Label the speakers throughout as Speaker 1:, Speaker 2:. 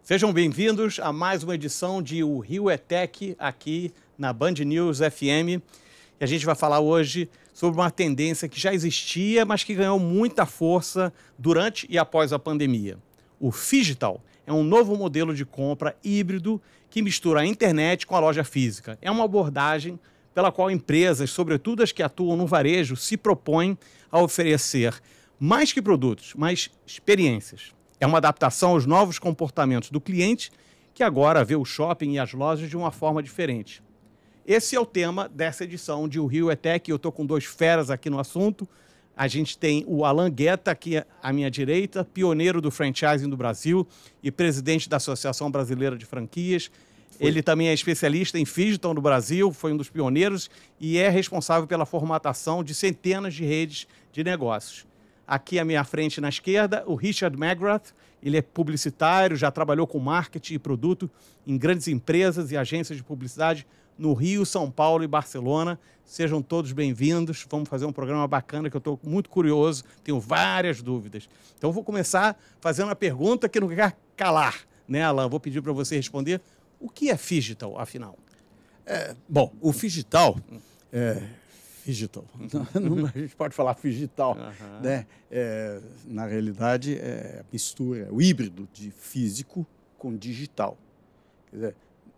Speaker 1: Sejam bem-vindos a mais uma edição de O Rio é Tech, aqui na Band News FM. E a gente vai falar hoje sobre uma tendência que já existia, mas que ganhou muita força durante e após a pandemia. O Phygital é um novo modelo de compra híbrido que mistura a internet com a loja física. É uma abordagem pela qual empresas, sobretudo as que atuam no varejo, se propõem a oferecer mais que produtos, mas experiências. É uma adaptação aos novos comportamentos do cliente, que agora vê o shopping e as lojas de uma forma diferente. Esse é o tema dessa edição de O Rio é Tech. Eu estou com dois feras aqui no assunto. A gente tem o Alan Guetta aqui à minha direita, pioneiro do franchising do Brasil e presidente da Associação Brasileira de Franquias. Ele também é especialista em Phygital no Brasil, foi um dos pioneiros e é responsável pela formatação de centenas de redes de negócios. Aqui à minha frente, na esquerda, o Richard McGrath. Ele é publicitário, já trabalhou com marketing e produto em grandes empresas e agências de publicidade no Rio, São Paulo e Barcelona. Sejam todos bem-vindos. Vamos fazer um programa bacana que eu estou muito curioso, tenho várias dúvidas. Então, eu vou começar fazendo uma pergunta que não quer calar, né, Alan? Vou pedir para você responder. O que é Phygital, afinal?
Speaker 2: Bom, o Phygital... Phygital. A gente pode falar Phygital, né? Na realidade, é a mistura, o híbrido de físico com digital. Quer dizer,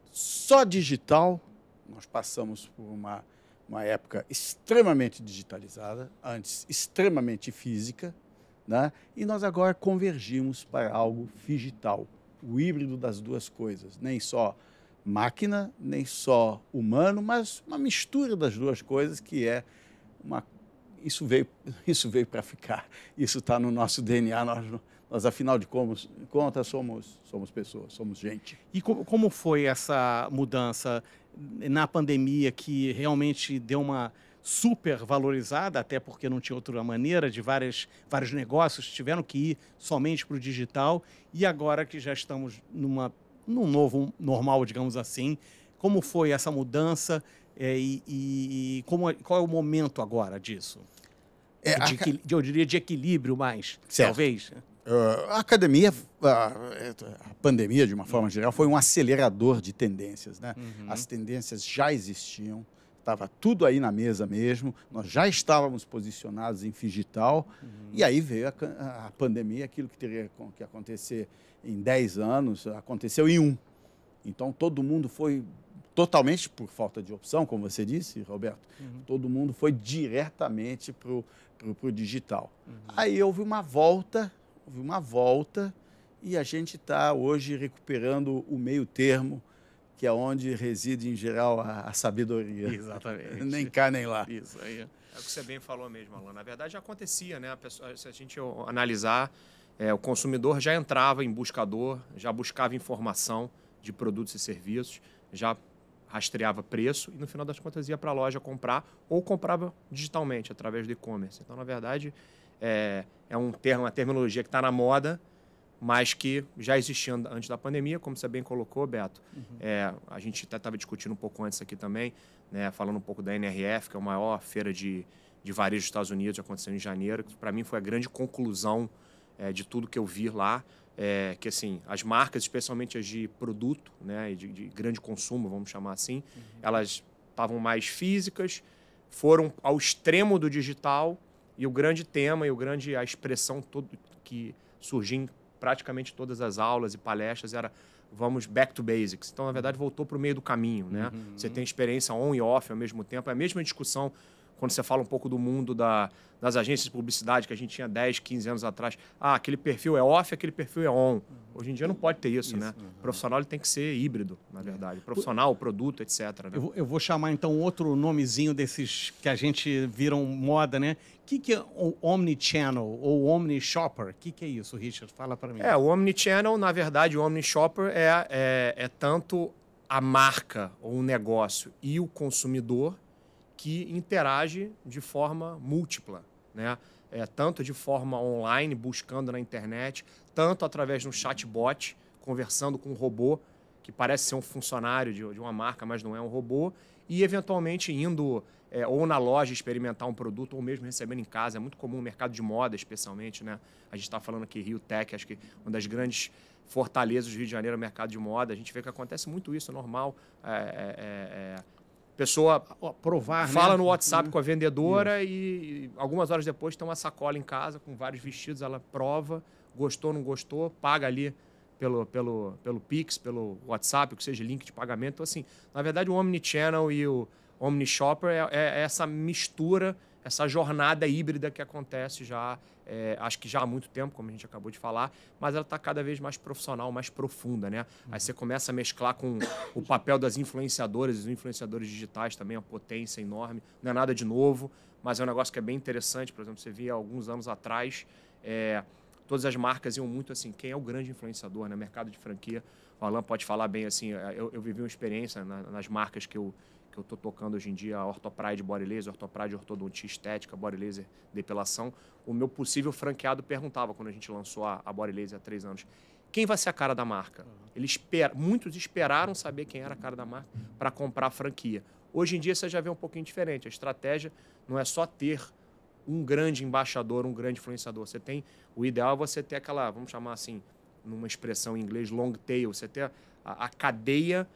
Speaker 2: só digital, nós passamos por uma época extremamente digitalizada, antes extremamente física, né? E nós agora convergimos para algo Phygital, o híbrido das duas coisas, nem só máquina, nem só humano, mas uma mistura das duas coisas que é uma... Isso veio para ficar, isso está no nosso DNA, nós afinal de contas, somos pessoas, somos gente.
Speaker 1: E como foi essa mudança na pandemia que realmente deu uma super valorizada, até porque não tinha outra maneira, de vários negócios tiveram que ir somente para o digital, e agora que já estamos num novo normal, digamos assim, como foi essa mudança e qual é o momento agora disso? Eu diria de equilíbrio mais,
Speaker 2: certo.
Speaker 1: Talvez.
Speaker 2: A academia, a pandemia, de uma forma geral, foi um acelerador de tendências, né? As tendências já existiam, estava tudo aí na mesa mesmo, nós já estávamos posicionados em Phygital, e aí veio a pandemia, aquilo que teria que acontecer em 10 anos, aconteceu em 1. Então, todo mundo foi totalmente, por falta de opção, como você disse, Roberto, todo mundo foi diretamente para o digital. Aí houve uma volta, e a gente está hoje recuperando o meio termo, que é onde reside, em geral, a sabedoria.
Speaker 1: Exatamente.
Speaker 2: Nem cá, nem lá.
Speaker 1: Isso aí.
Speaker 3: É o que você bem falou mesmo, Alan. Na verdade, já acontecia, né? Se a gente analisar, o consumidor já entrava em buscador, já buscava informação de produtos e serviços, já rastreava preço e, no final das contas, ia para a loja comprar ou comprava digitalmente, através do e-commerce. Então, na verdade, é uma terminologia que está na moda, mas que já existia antes da pandemia, como você bem colocou, Beto. A gente até estava discutindo um pouco antes aqui também, né, falando um pouco da NRF, que é a maior feira de varejo dos Estados Unidos, aconteceu em janeiro, que para mim foi a grande conclusão de tudo que eu vi lá, que assim, as marcas, especialmente as de produto, né, de grande consumo, vamos chamar assim, elas estavam mais físicas, foram ao extremo do digital, e o grande tema e a expressão que surgiu em praticamente todas as aulas e palestras era vamos back to basics. Então, na verdade, voltou para o meio do caminho, né? Você tem experiência on e off ao mesmo tempo. É a mesma discussão quando você fala um pouco do mundo das agências de publicidade que a gente tinha 10, 15 anos atrás. Aquele perfil é off, aquele perfil é on. Hoje em dia não pode ter isso, né? O profissional ele tem que ser híbrido, na verdade. Profissional, produto, etc. Né?
Speaker 1: Eu vou chamar, então, outro nomezinho desses que a gente viram moda, né? O que é o Omnichannel ou Omnishopper? O que é isso, Richard? Fala para mim.
Speaker 3: O Omnichannel, na verdade, o Omnishopper é tanto a marca ou o negócio e o consumidor que interage de forma múltipla, né? Tanto de forma online, buscando na internet, tanto através de um chatbot, conversando com um robô, que parece ser um funcionário de uma marca, mas não é um robô, e, eventualmente, indo ou na loja experimentar um produto ou mesmo recebendo em casa. É muito comum no mercado de moda, especialmente, né? A gente está falando aqui Rio Tech, acho que uma das grandes fortalezas do Rio de Janeiro é o mercado de moda. A gente vê que acontece muito isso, é normal. Pessoa
Speaker 1: provar,
Speaker 3: fala
Speaker 1: né?
Speaker 3: no WhatsApp com a vendedora e algumas horas depois tem uma sacola em casa com vários vestidos, ela prova, gostou, não gostou, paga ali pelo Pix, pelo WhatsApp, o que seja, link de pagamento. Então, assim, na verdade, o Omnichannel e o Omnishopper é essa mistura, essa jornada híbrida que acontece já, acho que já há muito tempo, como a gente acabou de falar, mas ela está cada vez mais profissional, mais profunda, né? Aí você começa a mesclar com o papel das influenciadoras, os influenciadores digitais também, a potência enorme. Não é nada de novo, mas é um negócio que é bem interessante. Por exemplo, você via alguns anos atrás, todas as marcas iam muito assim, quem é o grande influenciador, né? Mercado de franquia. O Alan pode falar bem assim, eu vivi uma experiência nas marcas que eu estou tocando hoje em dia, a Orthopride Body Laser, Orthopride Ortodontia Estética, Body Laser Depilação. O meu possível franqueado perguntava, quando a gente lançou a Body Laser há 3 anos, quem vai ser a cara da marca? Muitos esperaram saber quem era a cara da marca para comprar a franquia. Hoje em dia você já vê um pouquinho diferente. A estratégia não é só ter um grande embaixador, um grande influenciador. O ideal é você ter aquela, vamos chamar assim, numa expressão em inglês, long tail. Você ter a cadeia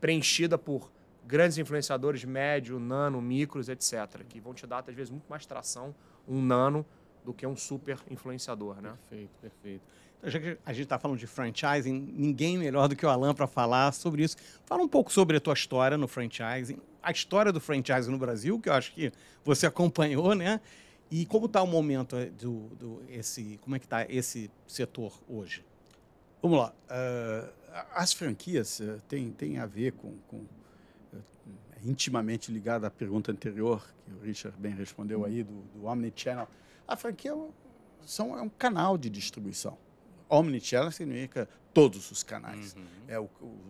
Speaker 3: preenchida por grandes influenciadores, médio, nano, micros, etc., que vão te dar, às vezes, muito mais tração, um nano, do que um super influenciador, né?
Speaker 1: Perfeito, perfeito. Então, já que a gente está falando de franchising, ninguém melhor do que o Alan para falar sobre isso. Fala um pouco sobre a tua história no franchising, a história do franchising no Brasil, que eu acho que você acompanhou, né? E como está o momento como é que está esse setor hoje?
Speaker 2: Vamos lá. As franquias têm a ver com intimamente ligada à pergunta anterior, que o Richard bem respondeu aí, do Omnichannel. A franquia é um canal de distribuição. Omnichannel significa todos os canais.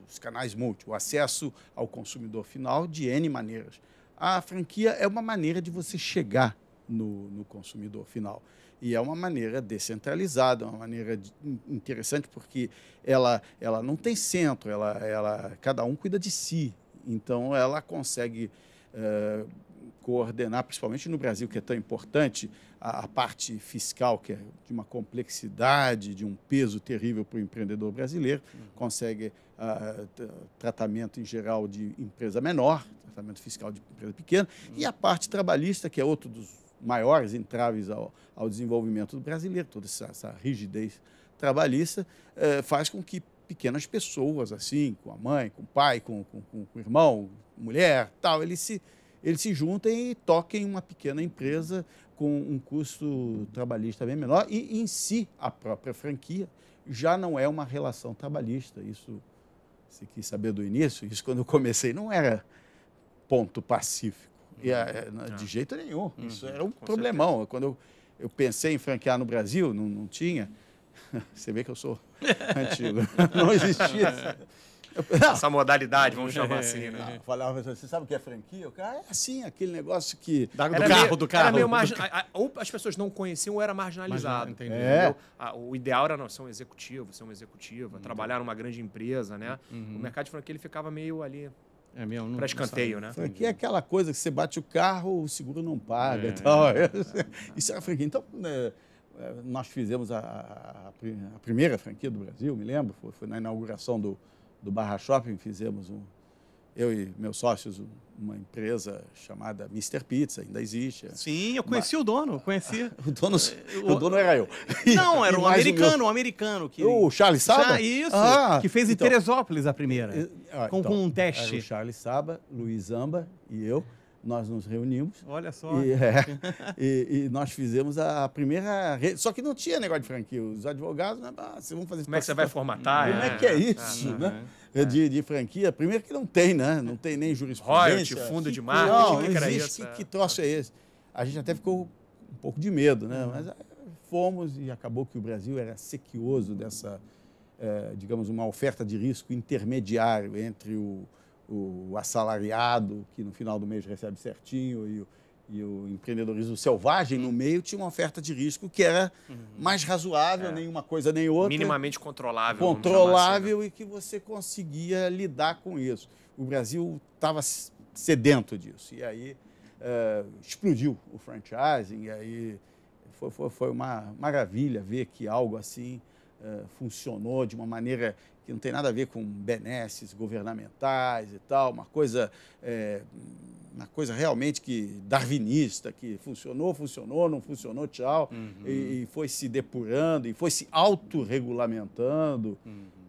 Speaker 2: Os canais multi, o acesso ao consumidor final de N maneiras. A franquia é uma maneira de você chegar no consumidor final. E é uma maneira descentralizada, uma maneira interessante, porque ela não tem centro, cada um cuida de si. Então, ela consegue coordenar, principalmente no Brasil, que é tão importante, a parte fiscal, que é de uma complexidade, de um peso terrível para o empreendedor brasileiro, consegue tratamento, em geral, de empresa menor, tratamento fiscal de empresa pequena, e a parte trabalhista, que é outro dos maiores entraves ao desenvolvimento do brasileiro, toda essa rigidez trabalhista, faz com que pequenas pessoas, assim, com a mãe, com o pai, com o irmão, mulher, tal, eles se juntem e toquem uma pequena empresa com um custo trabalhista bem menor. E, em si, a própria franquia já não é uma relação trabalhista. Isso, você quis saber do início, isso quando eu comecei não era ponto pacífico. De jeito nenhum. Isso era um problemão. Certeza. Quando eu pensei em franquear no Brasil, não tinha. Você vê que eu sou antigo. Não existia.
Speaker 3: Essa modalidade, vamos chamar assim, né?
Speaker 2: Falava, você sabe o que é franquia? O cara é assim, aquele negócio que...
Speaker 1: Do carro.
Speaker 3: Era meio ou as pessoas não conheciam ou era marginalizado. O ideal era ser um executivo, ser uma executiva, trabalhar numa grande empresa, né? O mercado de franquia ele ficava meio ali... para escanteio, né?
Speaker 2: Franquia é aquela coisa que você bate o carro, o seguro não paga e tal. Isso era franquia. Então, nós fizemos a primeira franquia do Brasil, me lembro, foi na inauguração do Barra Shopping, fizemos eu e meus sócios, uma empresa chamada Mr. Pizza, ainda existe.
Speaker 1: Sim, eu conheci o dono, conheci.
Speaker 2: O dono era eu.
Speaker 1: Não, era um americano.
Speaker 2: O Charles Saba?
Speaker 1: Isso, que fez em Teresópolis a primeira, com um teste.
Speaker 2: Era o Charles Saba, Luiz Zamba e eu. Nós nos reunimos.
Speaker 1: Olha só.
Speaker 2: E nós fizemos a primeira rede. Só que não tinha negócio de franquia. Os advogados, vocês vão fazer...
Speaker 3: Como é que você vai formatar?
Speaker 2: Como é que é isso, né? De franquia. Primeiro que não tem, né? Não tem nem jurisprudência.
Speaker 3: Royalty, fundo de marketing.
Speaker 2: Não existe. Que troço é esse? A gente até ficou um pouco de medo, né? Mas fomos e acabou que o Brasil era sequioso dessa, digamos, uma oferta de risco intermediário entre o assalariado, que no final do mês recebe certinho, e o empreendedorismo selvagem no meio, tinha uma oferta de risco que era mais razoável, nenhuma coisa nem outra.
Speaker 3: Minimamente controlável.
Speaker 2: Controlável, assim, né? E que você conseguia lidar com isso. O Brasil estava sedento disso. E aí explodiu o franchising, e aí foi uma maravilha ver que algo assim funcionou de uma maneira que não tem nada a ver com benesses governamentais e tal, uma coisa realmente que darwinista, que funcionou, não funcionou, tchau, e foi se depurando, e foi se autorregulamentando.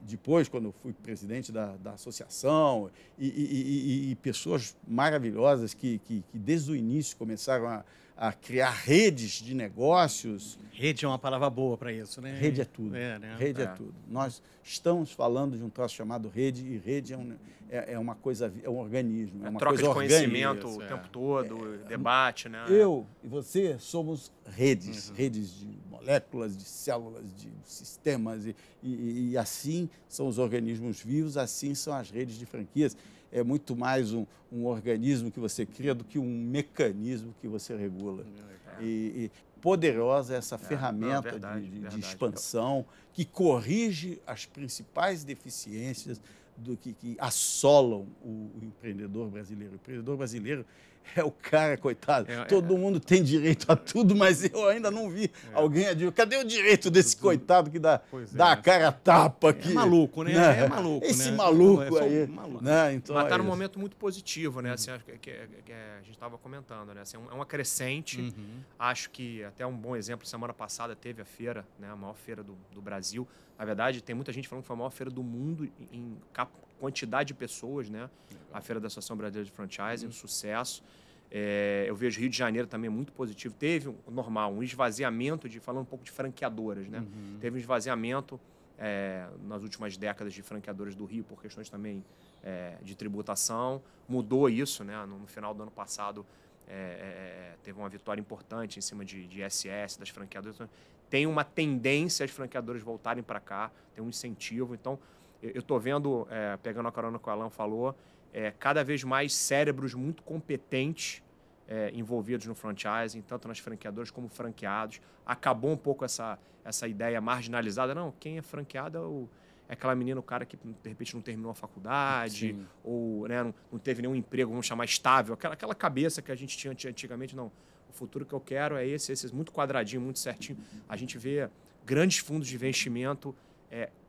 Speaker 2: Depois, quando eu fui presidente da associação, e pessoas maravilhosas que desde o início começaram a criar redes de negócios.
Speaker 1: Rede é uma palavra boa para isso, né?
Speaker 2: Rede é tudo.
Speaker 1: Né?
Speaker 2: Rede é tudo. Nós estamos falando de um troço chamado rede, e rede é uma coisa, é um organismo. É uma
Speaker 3: troca
Speaker 2: coisa
Speaker 3: de conhecimento
Speaker 2: orgânica.
Speaker 3: o tempo todo, debate, né?
Speaker 2: Eu e você somos redes, redes de moléculas, de células, de sistemas, e assim são os organismos vivos, assim são as redes de franquias. É muito mais um organismo que você cria do que um mecanismo que você regula. E poderosa essa ferramenta de expansão que corrige as principais deficiências que assolam o empreendedor brasileiro. O empreendedor brasileiro é o cara, coitado. Todo mundo tem direito a tudo, mas eu ainda não vi alguém dizer, cadê o direito desse coitado que dá a cara a tapa?
Speaker 1: É maluco, né? É maluco,
Speaker 2: esse
Speaker 1: né?
Speaker 2: maluco aí.
Speaker 1: Maluco.
Speaker 2: Né? Então,
Speaker 3: mas está num momento muito positivo, né? Assim, que a gente estava comentando, né? Assim, é uma crescente. Acho que até um bom exemplo, semana passada teve a feira, né? A maior feira do Brasil. Na verdade, tem muita gente falando que foi a maior feira do mundo em quantidade de pessoas, né? A Feira da Associação Brasileira de Franchising, um sucesso. Eu vejo Rio de Janeiro também muito positivo. Teve um esvaziamento, falando um pouco de franqueadoras, né? Teve um esvaziamento nas últimas décadas de franqueadoras do Rio, por questões também de tributação. Mudou isso, né? No final do ano passado, teve uma vitória importante em cima de SS, das franqueadoras. Tem uma tendência as franqueadoras voltarem para cá, tem um incentivo. Então, eu estou vendo, pegando a carona que o Alan falou, cada vez mais cérebros muito competentes envolvidos no franchising, tanto nas franqueadoras como franqueados. Acabou um pouco essa ideia marginalizada. Não, quem é franqueado é aquela menina, o cara que, de repente, não terminou a faculdade, ou né, não teve nenhum emprego, vamos chamar, estável. Aquela cabeça que a gente tinha antigamente, não. O futuro que eu quero é esse muito quadradinho, muito certinho. A gente vê grandes fundos de investimento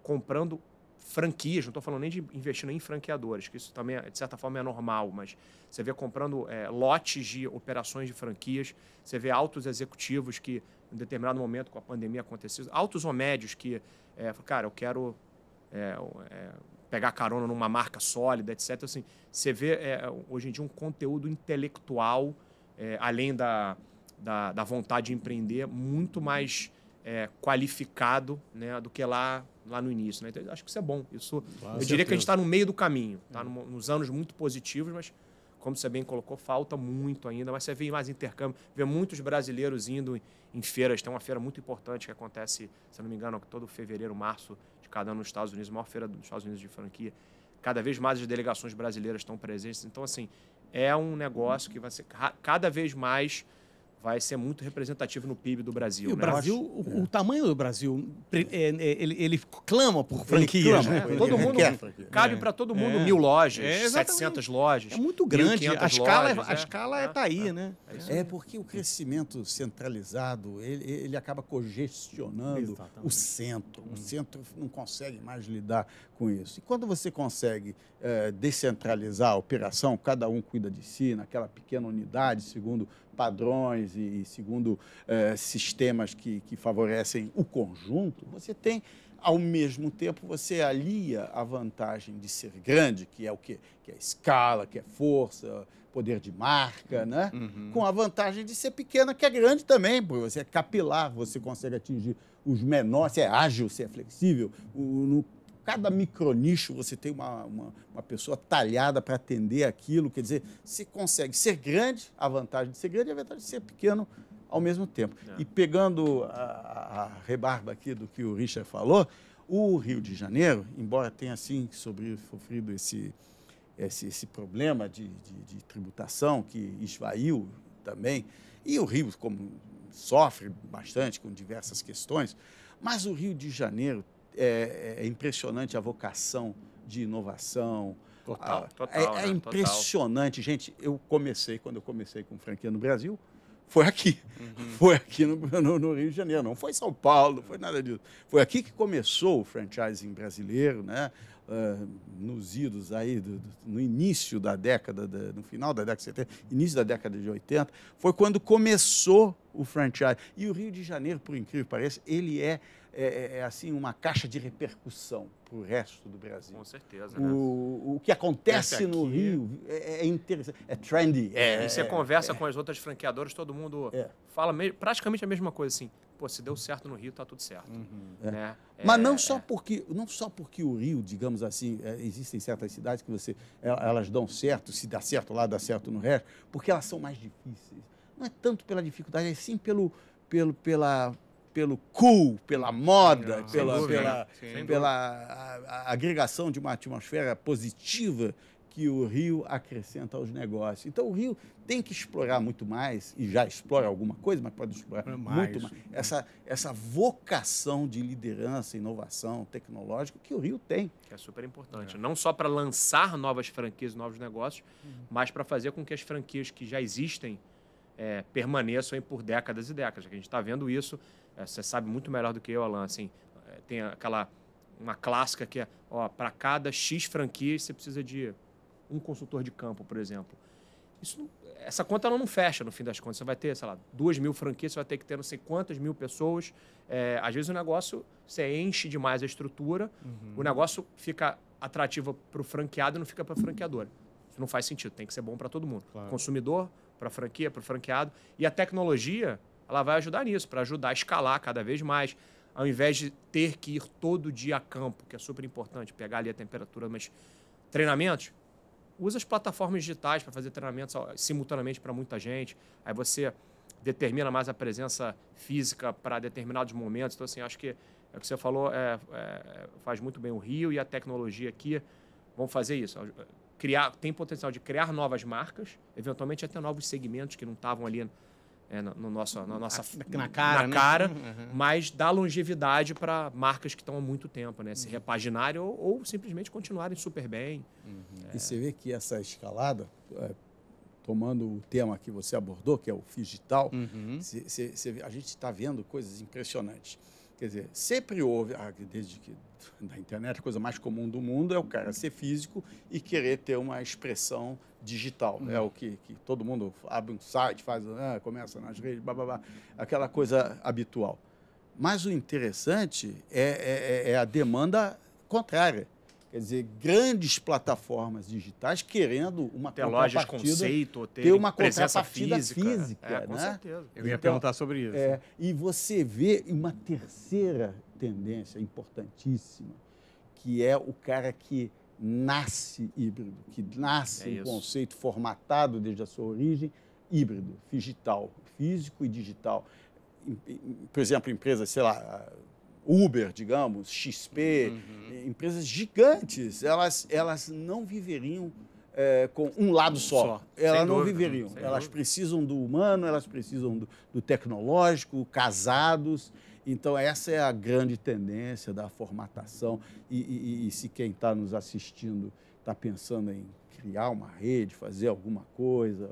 Speaker 3: comprando franquias, não estou falando nem de investindo em franqueadores, que isso também, de certa forma, é normal, mas você vê comprando lotes de operações de franquias, você vê altos executivos que, em determinado momento, com a pandemia aconteceu, altos ou médios que, cara, eu quero pegar carona numa marca sólida, etc. Assim, você vê, hoje em dia, um conteúdo intelectual, além da vontade de empreender, muito mais qualificado, né, do que lá no início. Né? Então, acho que isso é bom. Eu diria que a gente está no meio do caminho. Está nos anos muito positivos, mas, como você bem colocou, falta muito ainda. Mas você vê mais intercâmbio, vê muitos brasileiros indo em feiras. Tem uma feira muito importante que acontece, se não me engano, todo fevereiro, março de cada ano nos Estados Unidos, a maior feira dos Estados Unidos de franquia. Cada vez mais as delegações brasileiras estão presentes. Então, assim, é um negócio que vai ser cada vez mais vai ser muito representativo no PIB do Brasil.
Speaker 1: E o
Speaker 3: né?
Speaker 1: Brasil, o tamanho do Brasil, ele clama por franquias.
Speaker 2: Clama,
Speaker 1: né?
Speaker 3: Todo mundo cabe para todo mundo 1.000 lojas, 700 lojas.
Speaker 1: É muito grande. A escala está aí,
Speaker 3: é,
Speaker 1: né?
Speaker 2: Porque o crescimento centralizado ele acaba congestionando o centro. O centro não consegue mais lidar com isso. E quando você consegue descentralizar a operação, cada um cuida de si, naquela pequena unidade, segundo padrões e segundo sistemas que favorecem o conjunto, você tem, ao mesmo tempo, você alia a vantagem de ser grande, que é o quê? Que é escala, que é força, poder de marca, né? Com a vantagem de ser pequena, que é grande também, porque você é capilar, você consegue atingir os menores, você é ágil, você é flexível. Cada micronicho você tem uma pessoa talhada para atender aquilo, quer dizer, você consegue ser grande, a vantagem de ser grande e a vantagem de ser pequeno ao mesmo tempo. E pegando a rebarba aqui do que o Richard falou, o Rio de Janeiro, embora tenha assim sofrido esse problema de tributação que esvaiu também, e o Rio como sofre bastante com diversas questões, mas o Rio de Janeiro é impressionante a vocação de inovação, Total.
Speaker 3: Total,
Speaker 2: É
Speaker 3: né?
Speaker 2: impressionante, gente. Quando eu comecei com franquia no Brasil, foi aqui. Foi aqui no Rio de Janeiro. Não foi São Paulo, não foi nada disso. Foi aqui que começou o franchising brasileiro, né? Nos idos aí, no início da década, no final da década de 70, início da década de 80, foi quando começou o franchise. E o Rio de Janeiro, por incrível que pareça, ele é assim, uma caixa de repercussão para o resto do Brasil.
Speaker 3: Com certeza, né?
Speaker 2: O que acontece no Rio é interessante, é trendy.
Speaker 3: E você conversa com as outras franqueadoras, todo mundo fala praticamente a mesma coisa, assim. Pô, se deu certo no Rio, tá tudo certo. Né?
Speaker 2: Mas não só porque o Rio, digamos assim, existem certas cidades que elas dão certo, se dá certo lá, dá certo no resto, porque elas são mais difíceis. Não é tanto pela dificuldade, é sim pelo cool, pela moda, pela agregação de uma atmosfera positiva que o Rio acrescenta aos negócios. Então, o Rio tem que explorar muito mais, e já explora alguma coisa, mas pode explorar muito mais, essa vocação de liderança, inovação tecnológica que o Rio tem.
Speaker 3: Que é super importante. Não só para lançar novas franquias, novos negócios, mas para fazer com que as franquias que já existem permaneçam aí por décadas e décadas. A gente está vendo isso, você sabe muito melhor do que eu, Alan, assim, tem uma clássica que para cada X franquias você precisa de um consultor de campo, por exemplo. Essa conta ela não fecha, no fim das contas. Você vai ter, sei lá, 2.000 franquias, você vai ter que ter não sei quantas mil pessoas. Às vezes o negócio, você enche demais a estrutura, o negócio fica atrativo para o franqueado e não fica para a franqueadora. Isso não faz sentido, tem que ser bom para todo mundo. Claro. Consumidor, para a franquia, para o franqueado. E a tecnologia, ela vai ajudar nisso, para ajudar a escalar cada vez mais. Ao invés de ter que ir todo dia a campo, que é super importante, pegar ali a temperatura, mas treinamentos, usa as plataformas digitais para fazer treinamentos simultaneamente para muita gente. Aí você determina mais a presença física para determinados momentos. Então, assim, acho que o que você falou faz muito bem. O Rio e a tecnologia aqui vão fazer isso. Tem potencial de criar novas marcas, eventualmente até novos segmentos que não estavam ali na cara, mas dá longevidade para marcas que estão há muito tempo, né? Se repaginarem ou simplesmente continuarem super bem.
Speaker 2: E você vê que essa escalada, tomando o tema que você abordou, que é o digital, a gente está vendo coisas impressionantes. Quer dizer, sempre houve, desde que na internet a coisa mais comum do mundo é o cara ser físico e querer ter uma expressão digital. É o que todo mundo abre um site, começa nas redes, aquela coisa habitual. Mas o interessante é a demanda contrária. Quer dizer, grandes plataformas digitais querendo uma
Speaker 3: lojas conceito,
Speaker 2: ter uma
Speaker 3: presença
Speaker 2: física,
Speaker 3: com
Speaker 2: né?
Speaker 3: certeza.
Speaker 1: Eu ia perguntar sobre isso.
Speaker 2: E você vê uma terceira tendência importantíssima, que é o cara que nasce híbrido, que nasce um conceito formatado desde a sua origem, híbrido, digital, físico e digital. Por exemplo, empresas, sei lá, Uber, digamos, XP, empresas gigantes, elas não viveriam com um lado só. Elas não viveriam. Elas precisam do humano, elas precisam do tecnológico, casados. Então, essa é a grande tendência da formatação. E se quem está nos assistindo está pensando em criar uma rede, fazer alguma coisa,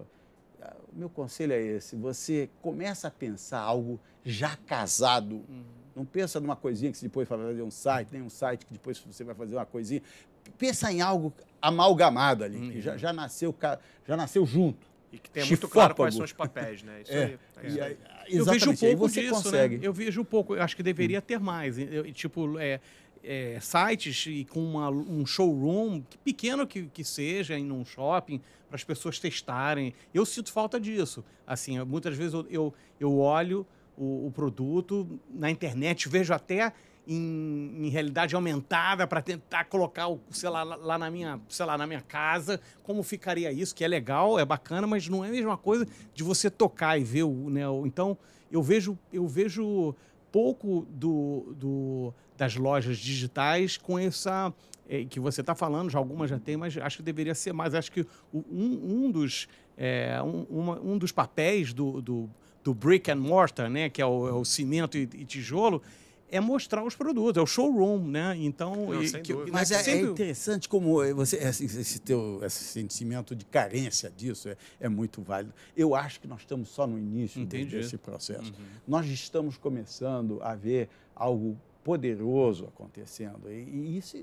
Speaker 2: o meu conselho é esse: você começa a pensar algo já casado. Não pensa numa coisinha que você depois vai fazer um site, nem um site que depois você vai fazer uma coisinha. Pensa em algo amalgamado ali, que já nasceu junto.
Speaker 3: E que tem muito claro quais são os papéis, né? Isso aí.
Speaker 1: Eu vejo um pouco
Speaker 2: você
Speaker 1: disso,
Speaker 2: consegue.
Speaker 1: né? Eu vejo um pouco, eu acho que deveria ter mais. Sites e com um showroom, pequeno que seja, em um shopping, para as pessoas testarem. Eu sinto falta disso. Assim, muitas vezes eu olho o produto na internet, vejo até em realidade aumentada para tentar colocar lá na minha casa, como ficaria isso, que é legal, é bacana, mas não é a mesma coisa de você tocar e ver então eu vejo pouco das lojas digitais com essa que você está falando, já algumas já tem, mas acho que deveria ser mais. Acho que um dos papéis do brick and mortar, né, que é o cimento e tijolo, é mostrar os produtos, é o showroom, né? Então,
Speaker 3: Não, sem dúvida.
Speaker 2: Mas é
Speaker 1: sempre...
Speaker 2: interessante como esse sentimento de carência disso é muito válido. Eu acho que nós estamos só no início desse processo. Nós estamos começando a ver algo poderoso acontecendo. E isso,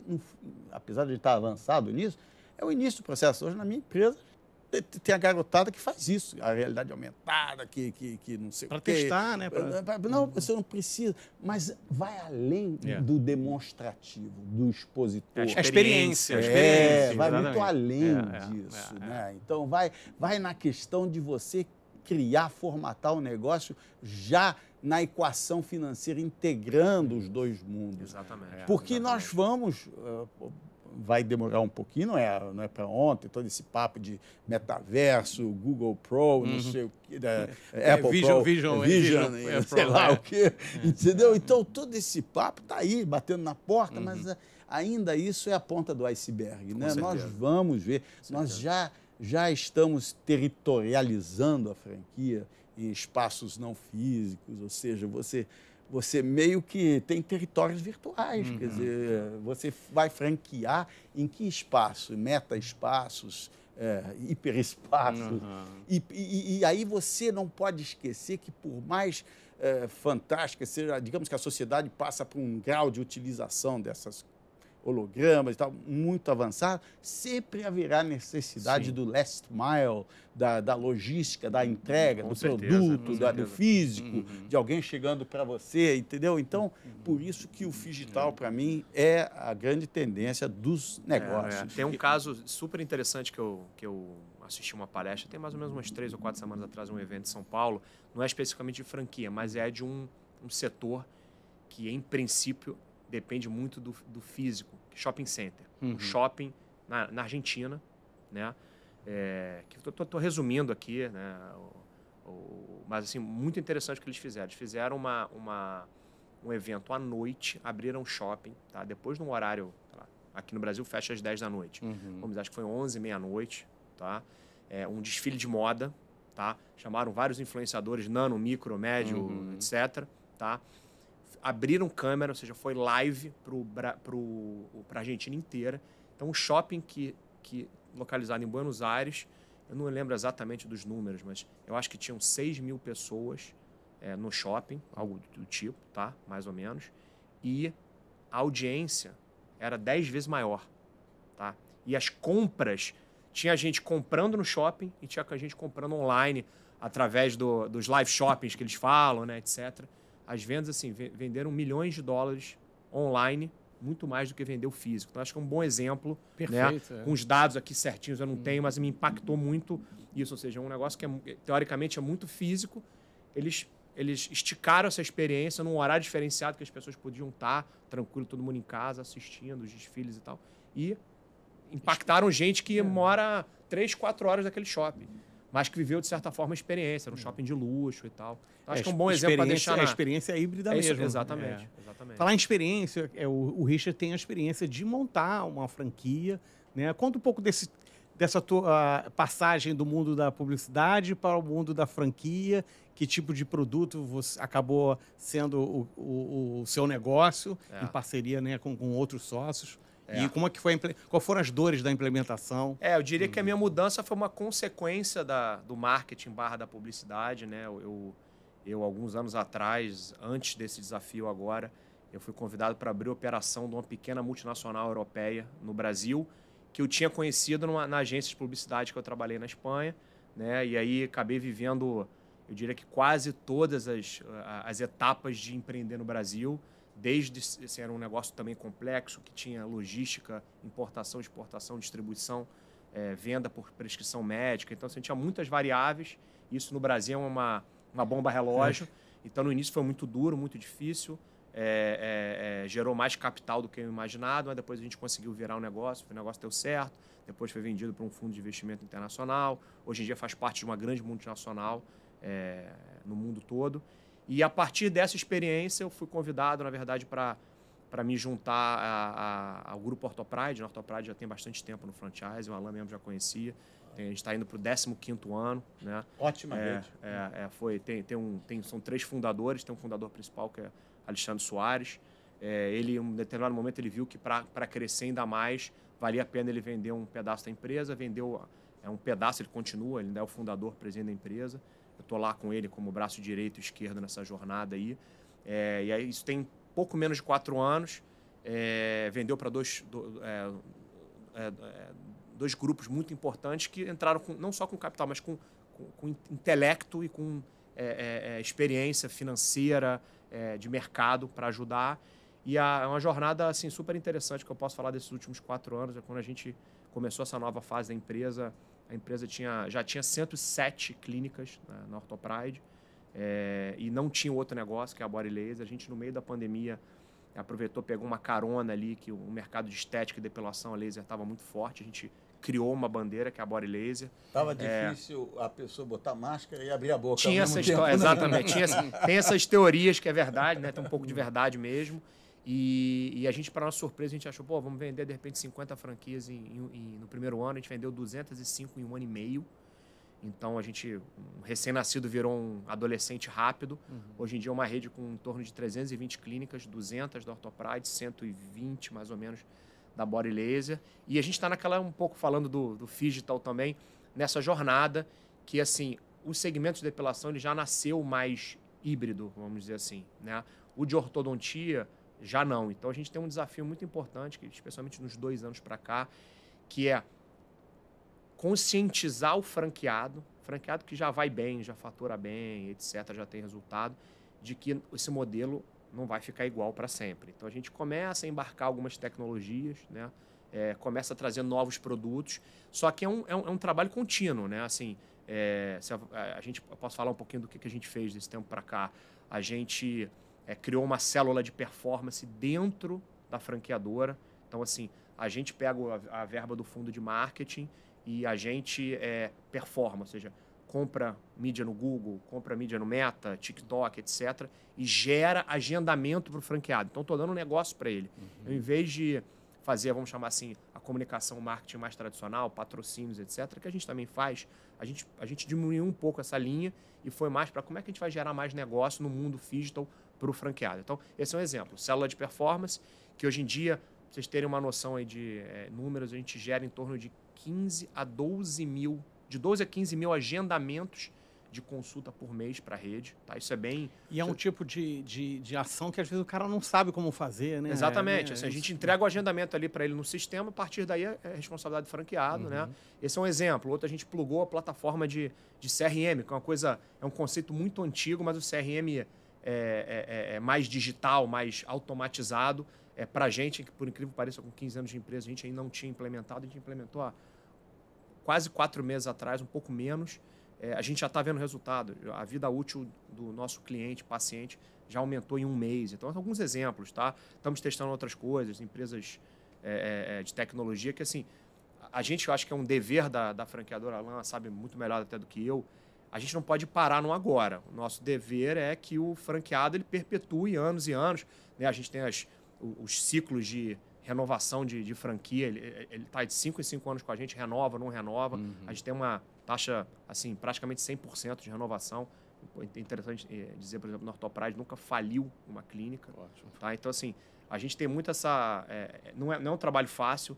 Speaker 2: apesar de estar avançado nisso, é o início do processo. Hoje, na minha empresa, tem a garotada que faz isso, a realidade aumentada, que não sei o quê.
Speaker 1: Para testar, né?
Speaker 2: Não, você não precisa, mas vai além do demonstrativo, do expositor.
Speaker 1: A experiência.
Speaker 2: Vai muito além disso. Né? Então, vai na questão de você criar, formatar o negócio já na equação financeira, integrando os dois mundos.
Speaker 3: Exatamente.
Speaker 2: Porque nós vamos... vai demorar um pouquinho, não é para ontem, todo esse papo de metaverso, Google Pro, não sei o que, Apple Pro, Vision, sei lá o quê, entendeu? Então, todo esse papo está aí, batendo na porta, mas ainda isso é a ponta do iceberg, né? Nós vamos ver, nós já estamos territorializando a franquia em espaços não físicos, ou seja, você meio que tem territórios virtuais, quer dizer, você vai franquear em que espaço? Meta-espaços, hiperespaços. E aí você não pode esquecer que, por mais fantástica seja, digamos que a sociedade passa por um grau de utilização dessas hologramas e tal, muito avançado, sempre haverá necessidade do last mile, da logística, da entrega, do produto, do físico, de alguém chegando para você, entendeu? Então, por isso que o digital, para mim, é a grande tendência dos negócios.
Speaker 3: Tem um caso super interessante que eu assisti uma palestra, tem mais ou menos umas 3 ou 4 semanas atrás, um evento em São Paulo, não é especificamente de franquia, mas é de um setor que, em princípio, depende muito do físico, shopping center. Um shopping na Argentina, né? Que estou resumindo aqui, né? Mas, assim, muito interessante o que eles fizeram. Eles fizeram um evento à noite, abriram um shopping, tá? Depois de um horário, lá, aqui no Brasil fecha às 10 da noite. Vamos dizer, acho que foi 11, meia-noite, tá? Um desfile de moda, tá? Chamaram vários influenciadores, nano, micro, médio, etc., tá? Abriram câmera, ou seja, foi live para a Argentina inteira. Então, um shopping que localizado em Buenos Aires, eu não lembro exatamente dos números, mas eu acho que tinham 6 mil pessoas no shopping, algo do tipo, tá? Mais ou menos. E a audiência era 10 vezes maior, tá? E as compras, tinha gente comprando no shopping e tinha gente comprando online, através dos live shoppings que eles falam, né, etc. As vendas, assim, venderam milhões de dólares online, muito mais do que vendeu físico. Então, acho que é um bom exemplo.
Speaker 1: Perfeito,
Speaker 3: né? Com os dados aqui certinhos, eu não tenho, mas me impactou muito isso. Ou seja, um negócio que, teoricamente, é muito físico. Eles esticaram essa experiência num horário diferenciado que as pessoas podiam estar tranquilo, todo mundo em casa, assistindo os desfiles e tal. E impactaram gente que mora 3, 4 horas daquele shopping, mas que viveu, de certa forma, a experiência. Era um shopping de luxo e tal. Então, acho que é um bom exemplo para deixar
Speaker 1: a experiência híbrida mesmo.
Speaker 3: Exatamente.
Speaker 1: Falar em experiência, o Richard tem a experiência de montar uma franquia, né? Conta um pouco dessa tua passagem do mundo da publicidade para o mundo da franquia. Que tipo de produto você acabou sendo o seu negócio, em parceria, né, com outros sócios. E como é que foi qual foram as dores da implementação?
Speaker 3: Eu diria que a minha mudança foi uma consequência do marketing / da publicidade, né? Eu, alguns anos atrás, antes desse desafio agora, eu fui convidado para abrir a operação de uma pequena multinacional europeia no Brasil, que eu tinha conhecido na agência de publicidade que eu trabalhei na Espanha, né? E aí acabei vivendo, eu diria que quase todas as etapas de empreender no Brasil, desde assim, era um negócio também complexo, que tinha logística, importação, exportação, distribuição, venda por prescrição médica. Então, assim, tinha muitas variáveis. Isso no Brasil é uma bomba relógio. Então, no início foi muito duro, muito difícil. Gerou mais capital do que eu imaginado, mas depois a gente conseguiu virar o negócio deu certo. Depois foi vendido para um fundo de investimento internacional. Hoje em dia faz parte de uma grande multinacional no mundo todo. E a partir dessa experiência, eu fui convidado, na verdade, para me juntar ao grupo Orthopride. A Orthopride já tem bastante tempo no franchise, o Alain mesmo já conhecia. A gente está indo para o 15º ano. Né?
Speaker 2: Ótima rede.
Speaker 3: São 3 fundadores, tem um fundador principal, que é Alexandre Soares. Ele, em um determinado momento, ele viu que para crescer ainda mais, valia a pena ele vender um pedaço da empresa, vendeu um pedaço, ele continua, ele ainda é o fundador, presidente da empresa. Eu estou lá com ele como braço direito e esquerdo nessa jornada aí. E aí isso tem pouco menos de 4 anos. Vendeu para dois grupos muito importantes que entraram não só com capital, mas com intelecto e com experiência financeira, de mercado para ajudar. E é uma jornada assim, super interessante que eu posso falar desses últimos 4 anos. Quando a gente começou essa nova fase da empresa, a empresa já tinha 107 clínicas na Orthopride e não tinha outro negócio que é a Body Laser. A gente, no meio da pandemia, aproveitou, pegou uma carona ali, que o mercado de estética e depilação a laser estava muito forte. A gente criou uma bandeira, que é a Body Laser.
Speaker 2: Estava difícil a pessoa botar máscara e abrir a boca.
Speaker 3: Tinha essa história, exatamente. Tem essas teorias que é verdade, né? Tem um pouco de verdade mesmo. E a gente, para nossa surpresa, a gente achou, vamos vender de repente 50 franquias no primeiro ano. A gente vendeu 205 em 1 ano e meio. Então, um recém-nascido virou um adolescente rápido. Hoje em dia é uma rede com em torno de 320 clínicas, 200 da Orthopride, 120 mais ou menos da Body Laser. E a gente está um pouco falando do Phygital também, nessa jornada que, assim, o segmento de depilação ele já nasceu mais híbrido, vamos dizer assim, né? O de ortodontia já não. Então, a gente tem um desafio muito importante, especialmente nos 2 anos para cá, que é conscientizar o franqueado que já vai bem, já fatura bem, etc., já tem resultado, de que esse modelo não vai ficar igual para sempre. Então, a gente começa a embarcar algumas tecnologias, né? Começa a trazer novos produtos, só que é um trabalho contínuo, né? Assim, eu posso falar um pouquinho do que a gente fez desse tempo para cá. A gente criou uma célula de performance dentro da franqueadora. Então, assim, a gente pega a verba do fundo de marketing e a gente performa, ou seja, compra mídia no Google, compra mídia no Meta, TikTok, etc., e gera agendamento para o franqueado. Então, estou dando um negócio para ele. Eu, em vez de fazer, vamos chamar assim, a comunicação, marketing mais tradicional, patrocínios, etc., que a gente também faz, a gente diminuiu um pouco essa linha e foi mais para como é que a gente vai gerar mais negócio no mundo digital para o franqueado. Então, esse é um exemplo. Célula de performance, que hoje em dia, para vocês terem uma noção aí de números, a gente gera em torno de 15 a 12 mil, de 12 a 15 mil agendamentos de consulta por mês para a rede. Tá? Isso é bem...
Speaker 1: E é um tipo de ação que às vezes o cara não sabe como fazer, né?
Speaker 3: Exatamente. Assim, a gente entrega o agendamento ali para ele no sistema, a partir daí é responsabilidade do franqueado, né? Esse é um exemplo. Outro, a gente plugou a plataforma de CRM, que é um conceito muito antigo, mas o CRM é mais digital, mais automatizado. Para a gente, que por incrível que pareça, com 15 anos de empresa, a gente ainda não tinha implementado. A gente implementou há quase 4 meses atrás, um pouco menos. A gente já está vendo o resultado. A vida útil do nosso cliente, paciente, já aumentou em 1 mês. Então, alguns exemplos, tá? Estamos testando outras coisas, empresas de tecnologia, que assim, eu acho que é um dever da franqueadora, a Alan sabe muito melhor até do que eu, a gente não pode parar no agora. O nosso dever é que o franqueado ele perpetue anos e anos, né? A gente tem os ciclos de renovação de franquia, ele está de 5 em 5 anos com a gente, renova, não renova. A gente tem uma taxa, assim, praticamente 100% de renovação. É interessante dizer, por exemplo, no Orthopride nunca faliu uma clínica. Tá? Então, assim, a gente tem muito essa... não é um trabalho fácil.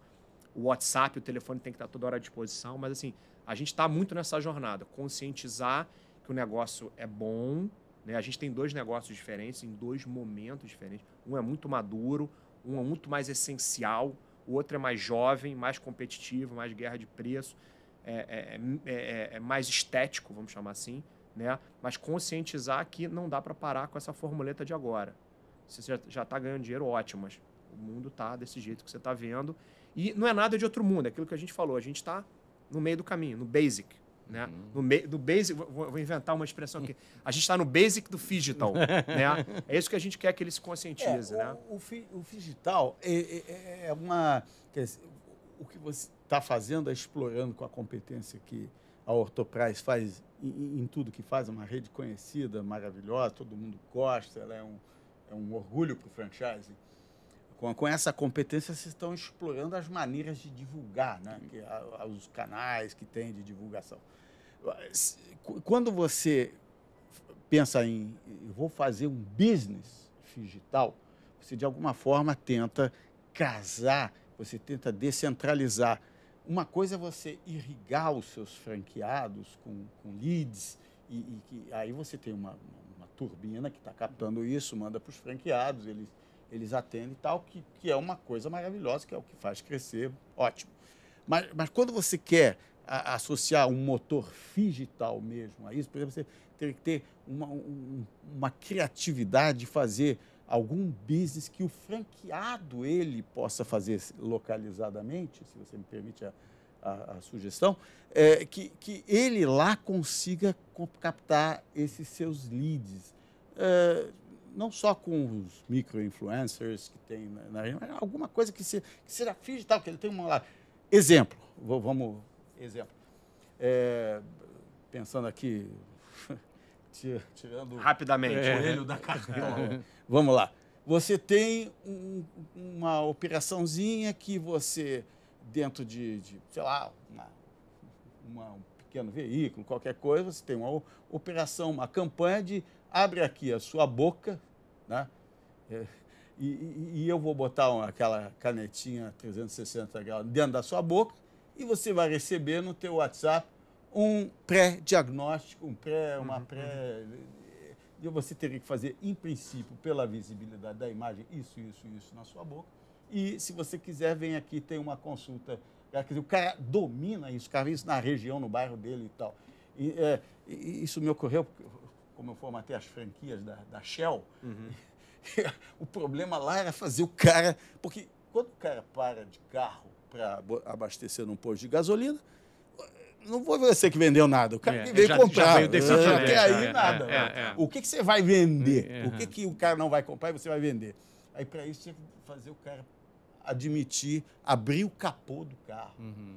Speaker 3: O WhatsApp, o telefone tem que estar toda hora à disposição, mas, assim, a gente está muito nessa jornada. Conscientizar que o negócio é bom, né? A gente tem 2 negócios diferentes, em 2 momentos diferentes. Um é muito maduro, um é muito mais essencial, o outro é mais jovem, mais competitivo, mais guerra de preço, é mais estético, vamos chamar assim, né? Mas conscientizar que não dá para parar com essa formuleta de agora. Se você já está ganhando dinheiro, ótimo, mas o mundo está desse jeito que você está vendo. E não é nada de outro mundo, é aquilo que a gente falou, a gente está no meio do caminho, no basic. Né? No meio do basic, vou inventar uma expressão aqui. A gente está no basic do Phygital. Né? É isso que a gente quer que ele se conscientize. Né?
Speaker 2: O Phygital é uma... o que você está fazendo é explorando com a competência que a Orthopride faz em tudo que faz, é uma rede conhecida, maravilhosa, todo mundo gosta, ela é um orgulho para o franchise. Com essa competência, vocês estão explorando as maneiras de divulgar, né? Os canais que tem de divulgação. Quando você pensa em vou fazer um business digital, você de alguma forma tenta casar, você tenta descentralizar. Uma coisa é você irrigar os seus franqueados com leads, aí você tem uma turbina que está captando isso, manda para os franqueados, eles atendem e tal, que é uma coisa maravilhosa, que é o que faz crescer, ótimo. Mas quando você quer associar um motor digital mesmo a isso, por exemplo, você tem que ter uma criatividade de fazer algum business que o franqueado ele possa fazer localizadamente, se você me permite a sugestão, que ele lá consiga captar esses seus leads. Não só com os micro-influencers que tem na região, mas alguma coisa que seja digital, que ele tem uma lá. Exemplo, exemplo. Pensando aqui, tirando
Speaker 3: rapidamente
Speaker 2: o coelho da cartola. Vamos lá. Você tem uma operaçãozinha que você, dentro de sei lá, um pequeno veículo, qualquer coisa, você tem uma operação, uma campanha de abre aqui a sua boca, né? E eu vou botar aquela canetinha 360 graus dentro da sua boca e você vai receber no teu WhatsApp um pré-diagnóstico, e você teria que fazer, em princípio, pela visibilidade da imagem, isso na sua boca. E, se você quiser, vem aqui, tem uma consulta. Quer dizer, o cara domina isso, o cara vê isso na região, no bairro dele e tal. E isso me ocorreu, como eu formatei as franquias da Shell, o problema lá era fazer o cara... Porque quando o cara para de carro para abastecer num posto de gasolina, não foi você que vendeu nada, o cara que veio comprar. Até aí nada. O que você vai vender? O que o cara não vai comprar e você vai vender? Aí, para isso, tinha que fazer o cara admitir, abrir o capô do carro.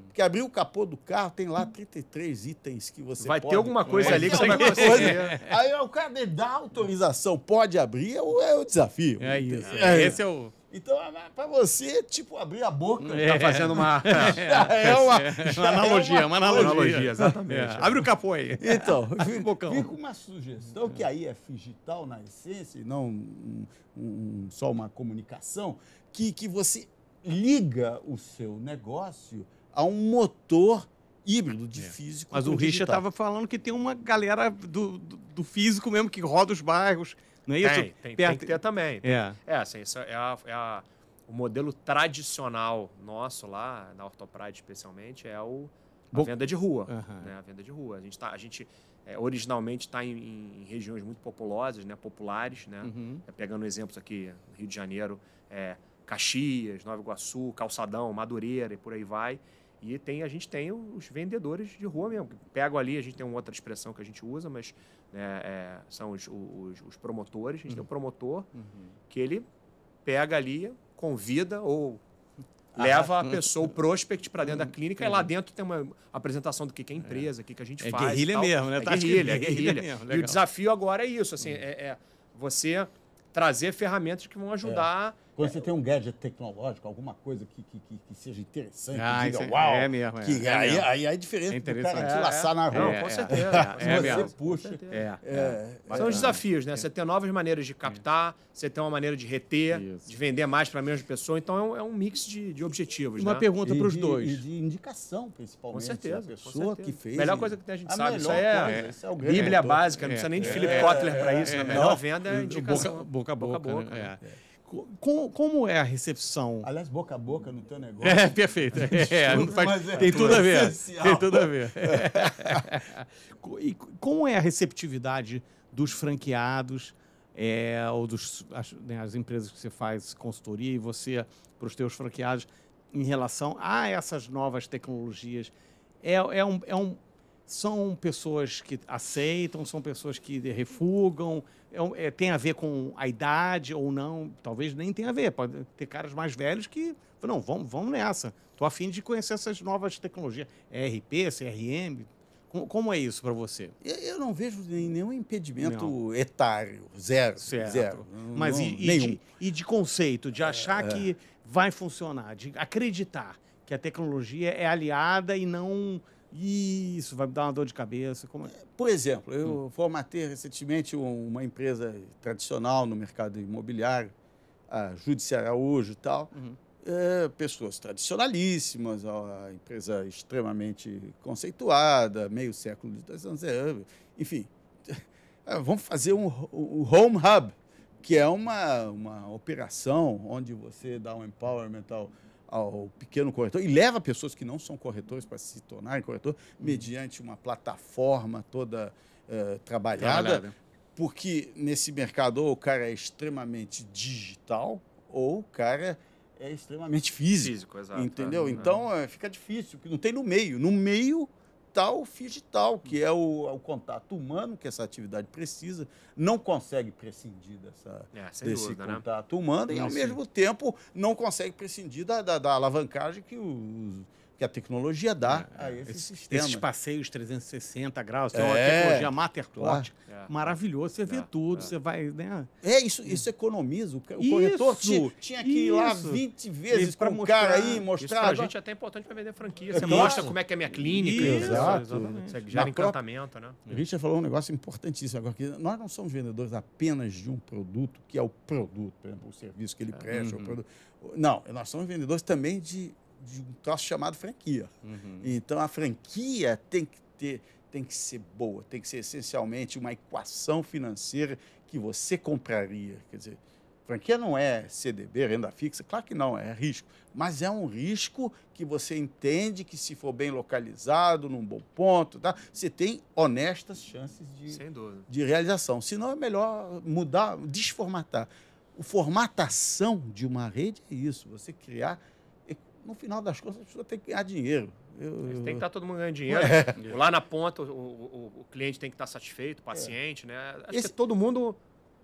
Speaker 2: Porque abrir o capô do carro tem lá 33 itens que você
Speaker 3: vai
Speaker 2: pode...
Speaker 3: ter alguma coisa ali que você vai conseguir.
Speaker 2: Aí o cara dá autorização, pode abrir, é o desafio.
Speaker 1: Esse é o...
Speaker 2: Então, para você, tipo, abrir a boca...
Speaker 3: Tá fazendo uma
Speaker 2: analogia,
Speaker 3: exatamente.
Speaker 1: Abre o capô aí.
Speaker 2: Então, fica uma sugestão, que aí é digital na essência, e não só uma comunicação, que você liga o seu negócio a um motor híbrido de físico.
Speaker 1: Mas o Richard estava falando que tem uma galera do físico mesmo que roda os bairros. Não é isso?
Speaker 3: Tem que ter também. Assim, isso o modelo tradicional nosso lá, na Orthopride especialmente, é a venda de rua. Né? A venda de rua. A gente originalmente está em regiões muito populosas, né? Populares. Né? Pegando exemplos aqui, no Rio de Janeiro, Caxias, Nova Iguaçu, Calçadão, Madureira e por aí vai. E a gente tem os vendedores de rua mesmo. Pego ali, a gente tem uma outra expressão que a gente usa, mas são os promotores. A gente tem um promotor que ele pega ali, convida ou leva a pessoa, o prospect, para dentro da clínica, e lá dentro tem uma apresentação do que é a empresa, o que a gente faz.
Speaker 1: Guerrilha mesmo, né?
Speaker 3: É guerrilha. E o desafio agora é isso, assim, você trazer ferramentas que vão ajudar...
Speaker 2: Quando você tem um gadget tecnológico, alguma coisa que seja interessante, que diga,
Speaker 1: uau,
Speaker 2: aí é diferente do cara te laçar na rua.
Speaker 3: Com certeza.
Speaker 2: Você puxa.
Speaker 3: São os desafios, né? Você tem novas maneiras de captar, você tem uma maneira de reter, de vender mais para a mesma pessoa. Então, é um mix de objetivos.
Speaker 1: Uma pergunta para os dois.
Speaker 2: E de indicação, principalmente.
Speaker 3: Com certeza.
Speaker 2: A pessoa que fez.
Speaker 3: A melhor coisa que a gente sabe, isso
Speaker 2: é
Speaker 3: a Bíblia básica, não precisa nem de Philip Kotler para isso. A melhor venda é indicação.
Speaker 1: Boca a boca. Como é a recepção?
Speaker 2: Aliás, boca a boca no teu negócio.
Speaker 1: Perfeito. Tem tudo a ver. Tem tudo a ver. E como é a receptividade dos franqueados ou as empresas que você faz consultoria e você para os teus franqueados em relação a essas novas tecnologias? São pessoas que aceitam, são pessoas que refugam, tem a ver com a idade ou não, talvez nem tenha a ver, pode ter caras mais velhos que, não, vamos nessa, estou a fim de conhecer essas novas tecnologias, ERP, CRM, como é isso para você?
Speaker 2: Eu não vejo nenhum impedimento etário, zero.
Speaker 1: Mas nenhum. E de conceito, de achar que vai funcionar, de acreditar que a tecnologia é aliada e não Isso, vai me dar uma dor de cabeça. Como é?
Speaker 2: Por exemplo, eu formatei recentemente uma empresa tradicional no mercado imobiliário, a Judiciária Araújo e tal. Pessoas tradicionalíssimas, a empresa extremamente conceituada, meio século de 2 anos, enfim. Vamos fazer um Home Hub, que é uma operação onde você dá um empowerment ao pequeno corretor e leva pessoas que não são corretores para se tornarem corretor mediante uma plataforma toda trabalhada, porque nesse mercado ou o cara é extremamente digital ou o cara é extremamente físico,
Speaker 3: exato,
Speaker 2: entendeu? Então fica difícil, porque não tem no meio. No meio está o digital, que é o contato humano que essa atividade precisa, não consegue prescindir desse
Speaker 3: dúvida,
Speaker 2: contato humano e, ao mesmo tempo, não consegue prescindir da alavancagem que a tecnologia dá a esse sistema.
Speaker 1: Esses passeios 360 graus, tem uma tecnologia Matterport, maravilhoso, você vê tudo, você vai... Né?
Speaker 2: Isso economiza. O corretor tinha que ir lá 20 vezes para o cara aí mostrar.
Speaker 3: Isso para a gente é até importante para vender franquia. Você mostra como é que é a minha clínica.
Speaker 2: Exato.
Speaker 3: Você gera encantamento, né?
Speaker 2: A gente já falou um negócio importantíssimo agora, que nós não somos vendedores apenas de um produto, que é o produto, por exemplo, o serviço que ele presta, o produto. Não, nós somos vendedores também de um troço chamado franquia. Então, a franquia tem que ser boa, tem que ser essencialmente uma equação financeira que você compraria. Quer dizer, franquia não é CDB, renda fixa, claro que não, é risco, mas é um risco que você entende que, se for bem localizado, num bom ponto, tá? Você tem honestas chances de realização. Senão, é melhor mudar, desformatar. A formatação de uma rede é isso, você criar... No final das contas, a pessoa tem que ganhar dinheiro.
Speaker 3: Tem que estar todo mundo ganhando dinheiro. Lá na ponta, o cliente tem que estar satisfeito, o paciente, né? Acho que todo mundo...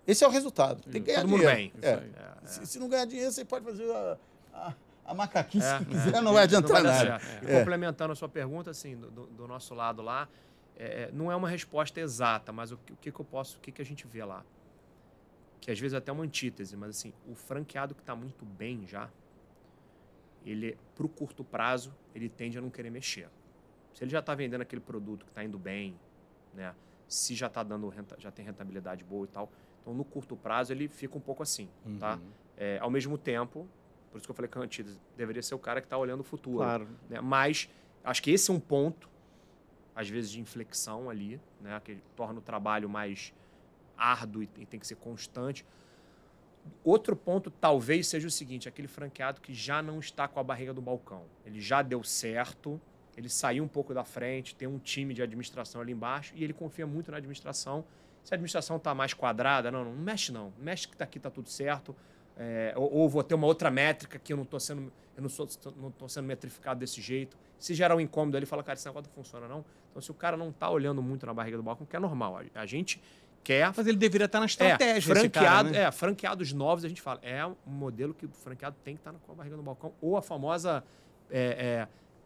Speaker 2: Esse é o resultado. Tem que ganhar
Speaker 3: todo
Speaker 2: dinheiro.
Speaker 3: Mundo bem.
Speaker 2: Se não ganhar dinheiro, você pode fazer a macaquice que quiser, não vai adiantar nada.
Speaker 3: Complementando a sua pergunta, assim, do nosso lado lá, não é uma resposta exata, mas o que a gente vê lá? Que às vezes é até uma antítese, mas assim, o franqueado que está muito bem já, ele, para o curto prazo, ele tende a não querer mexer. Se ele já está vendendo aquele produto que está indo bem, né? Se já está já tem rentabilidade boa e tal, então no curto prazo ele fica um pouco assim, tá? Ao mesmo tempo, por isso que eu falei que a antítese deveria ser o cara que está olhando o futuro.
Speaker 1: Claro.
Speaker 3: Né? Mas acho que esse é um ponto, às vezes, de inflexão ali, né? Que torna o trabalho mais árduo e tem que ser constante. Outro ponto talvez seja o seguinte, aquele franqueado que já não está com a barriga do balcão. Ele já deu certo, ele saiu um pouco da frente, tem um time de administração ali embaixo e ele confia muito na administração. Se a administração está mais quadrada, não mexe não. Mexe que aqui está tudo certo. Ou vou ter uma outra métrica que eu não estou sendo metrificado desse jeito. Se gerar um incômodo, ele fala, cara, esse negócio não funciona não. Então, se o cara não está olhando muito na barriga do balcão, que é normal. A gente... Mas
Speaker 1: ele deveria estar na estratégia.
Speaker 3: Franqueado,
Speaker 1: cara, né?
Speaker 3: Franqueados novos, a gente fala, é um modelo que o franqueado tem que estar com a barriga no balcão. Ou a famosa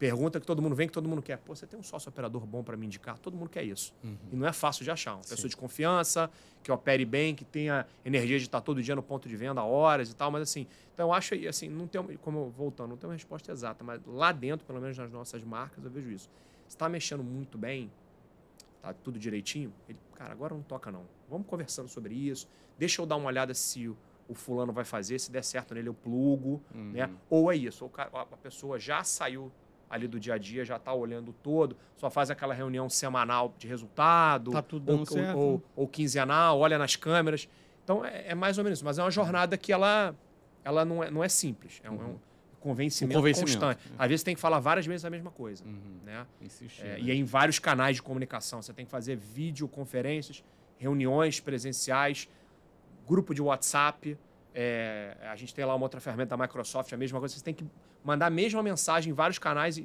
Speaker 3: pergunta que todo mundo vem, que todo mundo quer. Pô, você tem um sócio operador bom para me indicar? Todo mundo quer isso. E não é fácil de achar. Uma pessoa de confiança, que opere bem, que tenha energia de estar todo dia no ponto de venda, horas e tal. Mas assim, então eu acho, assim, não tem, voltando, não tem uma resposta exata. Mas lá dentro, pelo menos nas nossas marcas, eu vejo isso. Se está mexendo muito bem, tá tudo direitinho, cara, agora não toca não. Vamos conversando sobre isso. Deixa eu dar uma olhada se o fulano vai fazer, se der certo nele eu plugo, né? Ou é isso, a pessoa já saiu ali do dia a dia, já está olhando todo, só faz aquela reunião semanal de resultado,
Speaker 1: tá tudo dando certo.
Speaker 3: Ou quinzenal, olha nas câmeras. Então é mais ou memenos isso, mas é uma jornada que ela não é simples, é um convencimento constante. Às vezes tem que falar várias vezes a mesma coisa. Né? E é em vários canais de comunicação. Você tem que fazer videoconferências, reuniões presenciais, grupo de WhatsApp. A gente tem lá uma outra ferramenta da Microsoft, a mesma coisa. Você tem que mandar a mesma mensagem em vários canais.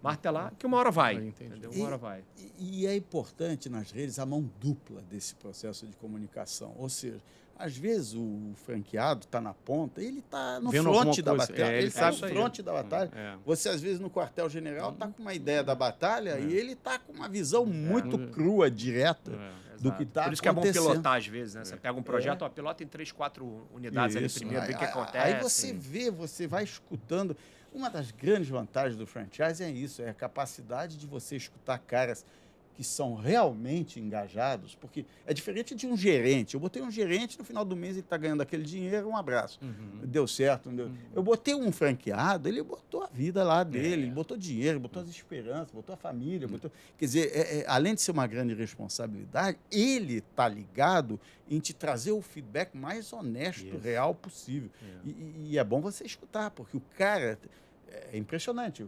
Speaker 3: Martelar, que uma hora vai. Entendeu? Uma hora vai.
Speaker 2: E é importante nas redes a mão dupla desse processo de comunicação. Ou seja, Às vezes o franqueado está na ponta, ele está no
Speaker 1: Vendo
Speaker 2: fronte da
Speaker 1: alguma coisa.
Speaker 2: batalha. Ele está no
Speaker 3: isso aí.
Speaker 2: fronte da batalha. Você, às vezes, no quartel-general, está com uma ideia da batalha e ele está com uma visão muito crua, direta do que está acontecendo.
Speaker 3: Por isso que é bom pilotar, às vezes, né? Você pega um projeto, ó, pilota em 3, 4 unidades ali primeiro, vê o que acontece.
Speaker 2: Aí você vê, você vai escutando. Uma das grandes vantagens do franchise é isso, é a capacidade de você escutar caras que são realmente engajados, porque é diferente de um gerente. Eu botei um gerente, no final do mês ele está ganhando aquele dinheiro, um abraço. Deu certo, não deu. Eu botei um franqueado, ele botou a vida lá dele, ele botou dinheiro, botou as esperanças, botou a família, botou... Quer dizer, além de ser uma grande responsabilidade, ele está ligado em te trazer o feedback mais honesto, real possível. E é bom você escutar, porque o cara... É impressionante.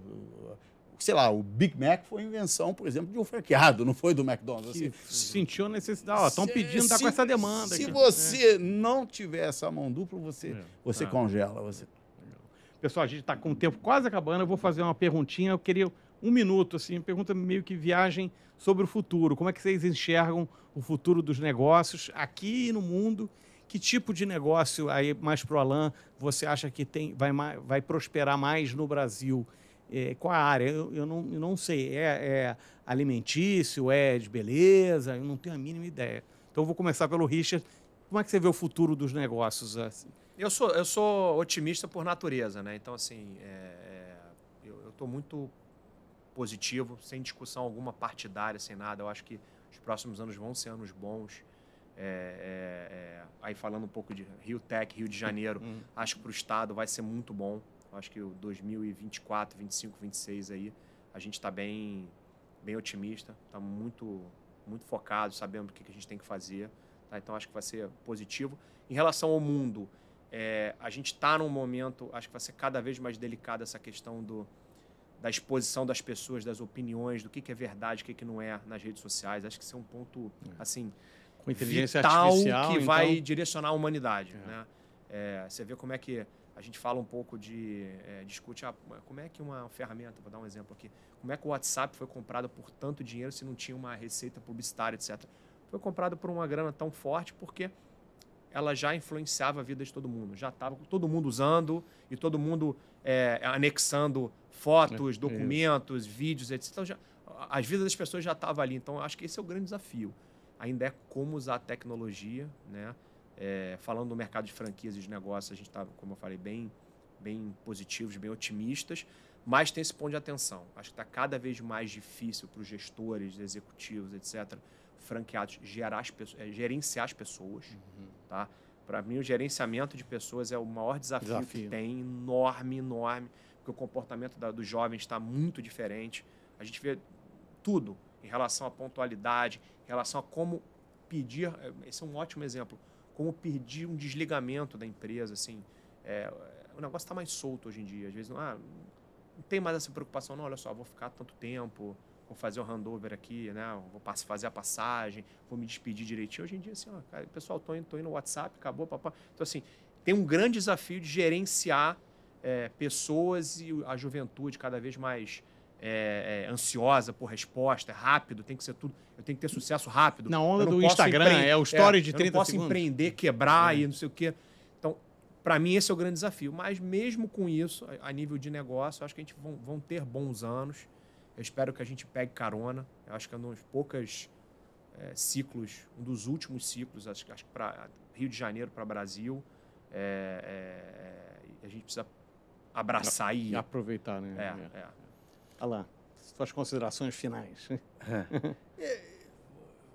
Speaker 2: Sei lá, o Big Mac foi invenção, por exemplo, de um franqueado, não foi do McDonald's.
Speaker 1: Que sentiu a necessidade. Estão pedindo, está com essa demanda.
Speaker 2: Se
Speaker 1: aqui.
Speaker 2: você não tiver essa mão dupla, você congela.
Speaker 1: Pessoal, a gente está com o tempo quase acabando. Eu vou fazer uma perguntinha. Eu queria 1 minuto, assim, pergunta meio que viagem sobre o futuro. Como é que vocês enxergam o futuro dos negócios aqui e no mundo? Que tipo de negócio, aí mais para o Alain, você acha que vai prosperar mais no Brasil? Qual a área? Eu não sei. É alimentício? É de beleza? Eu não tenho a mínima ideia. Então, eu vou começar pelo Richard. Como é que você vê o futuro dos negócios? Assim?
Speaker 3: Eu sou otimista por natureza, né? Então, assim, eu estou muito positivo, sem discussão alguma partidária, sem nada. Eu acho que os próximos anos vão ser anos bons. Aí falando um pouco de Rio Tech, Rio de Janeiro, acho que para o Estado vai ser muito bom. Acho que o 2024, 25, 26 aí, a gente está bem otimista, está muito focado, sabendo o que a gente tem que fazer. Tá? Então, acho que vai ser positivo. Em relação ao mundo, a gente está num momento, acho que vai ser cada vez mais delicada essa questão da exposição das pessoas, das opiniões, do que é verdade, o que não é nas redes sociais. Acho que isso é um ponto, assim,
Speaker 1: com inteligência
Speaker 3: vital
Speaker 1: artificial,
Speaker 3: que vai direcionar a humanidade. Né? Você vê como é que a gente fala um pouco discute como é que uma ferramenta, vou dar um exemplo aqui, como é que o WhatsApp foi comprado por tanto dinheiro se não tinha uma receita publicitária, etc. Foi comprado por uma grana tão forte porque ela já influenciava a vida de todo mundo. Já estava todo mundo usando e todo mundo anexando fotos, documentos, vídeos, etc. Então, as vidas das pessoas já estavam ali. Então, acho que esse é o grande desafio. Ainda é como usar a tecnologia, né? Falando do mercado de franquias e de negócios, a gente está, como eu falei, bem positivos, bem otimistas, mas tem esse ponto de atenção. Acho que está cada vez mais difícil para os gestores, executivos, etc., franqueados, gerenciar as pessoas. Tá? Para mim, o gerenciamento de pessoas é o maior desafio que tem, enorme, porque o comportamento dos jovens está muito diferente. A gente vê tudo em relação à pontualidade, em relação a como pedir, esse é um ótimo exemplo, como pedir um desligamento da empresa, assim, o negócio está mais solto hoje em dia. Às vezes não tem mais essa preocupação, não, olha só, vou ficar tanto tempo, vou fazer o handover aqui, né, vou fazer a passagem, vou me despedir direitinho. Hoje em dia, assim, cara, pessoal, tô indo no WhatsApp, acabou, papá. Então, assim, tem um grande desafio de gerenciar pessoas e a juventude cada vez mais ansiosa por resposta, rápido, tem que ser tudo, eu tenho que ter sucesso rápido.
Speaker 1: Na onda do Instagram, o story de 30 segundos.
Speaker 3: Eu não posso empreender, quebrar e não sei o quê. Então, para mim, esse é o grande desafio. Mas mesmo com isso, a nível de negócio, eu acho que a gente vão ter bons anos. Eu espero que a gente pegue carona. Eu acho que é um dos poucos ciclos, um dos últimos ciclos, acho que para Rio de Janeiro, para Brasil, a gente precisa abraçar e
Speaker 1: aproveitar, né? Alain, suas considerações finais.